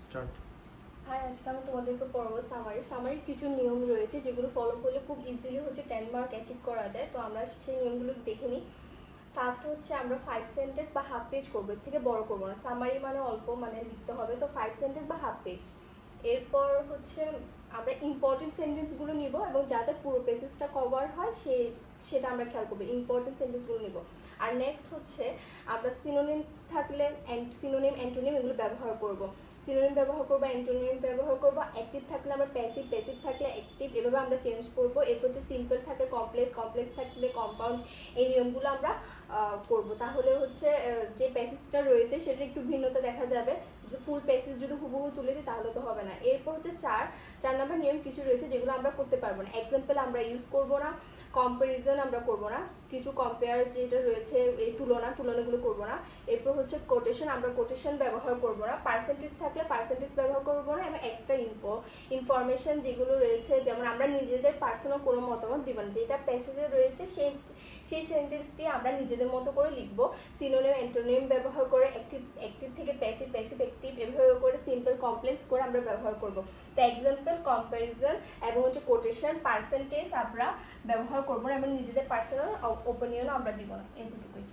Start. High, আজকে আমি তোমাদেরকে পড়াবো সামারি কিছু নিয়ম রয়েছে যেগুলো ফলো করলে খুব ইজিলি 10 মার্ক অ্যাচিভ করা যায়। তো আমরা সেই নিয়মগুলো দেখে নিই। ফার্স্ট আমরা 5 সেন্টেন্স বা হাফ পেজ করবো, এর থেকে বড় করবো না। সামারি মানে অল্প লিখতে হবে, তো 5 সেন্টেন্স বা হাফ পেজ। এরপর আমরা ইম্পর্টেন্ট সেন্টেন্সগুলো নিব এবং যাতে পুরো পেজেসটা কভার হয় সেটা আমরা খেয়াল করবো, ইম্পর্টেন্ট সেন্টেন্সগুলো নিব। আর নেক্সট আমরা সিনোনিম থাকলে সিনোনিম অ্যান্টোনিম এগুলো ব্যবহার করব। সিনোনিম ব্যবহার করবো, অ্যান্টোনিম ব্যবহার করবো। অ্যাক্টিভ থাকলে আমরা প্যাসিভ, প্যাসিভ থাকলে অ্যাক্টিভ, এভাবে আমরা চেঞ্জ করবো। এরপর সিম্পল থাকলে কমপ্লেক্স, কমপ্লেক্স থাকলে কম্পাউন্ড, এই নিয়মগুলো আমরা করব। তাহলে যে প্যাসেজটা রয়েছে সেটা একটু ভিন্নতা দেখা যাবে। ফুল প্যাসেজ যদি হুবহু তুলে দিই তাহলে তো হবে না। এরপর 4 নাম্বার নিয়ম কিছু রয়েছে যেগুলো আমরা করতে পারবো না। এক্সাম্পল আমরা ইউজ করব না, কম্পারিজন আমরা করব না, কিছু কম্পেয়ার যেটা রয়েছে এই তুলনাগুলো করব না। এরপর কোটেশন, আমরা কোটেশন ব্যবহার করব না। পার্সেন্টেজ থাকলে পার্সেন্টেজ ব্যবহার করব না। এবং এক্সট্রা ইনফরমেশন যেগুলো রয়েছে, যেমন আমরা নিজেদের পার্সোনাল কোনো মতামত দিব না। যেটা প্যাসেজে রয়েছে সেই সেন্টেন্সটি আমরা নিজেদের মতো করে লিখব। সিনোনিম অ্যান্টোনিম ব্যবহার করে অ্যাক্টিভ থেকে প্যাসিভ, প্যাসিভ অ্যাক্টিভ, এভাবে করে সিম্পল কমপ্লেক্স করে আমরা ব্যবহার করব। তো এক্সাম্পল, কম্প্যারিজন এবং কোটেশন, পার্সেন্টেজ আমরা ব্যবহার করব না এবং নিজেদের পার্সোনাল ওপিনিয়নও আমরা দিব না। এতটুকুই।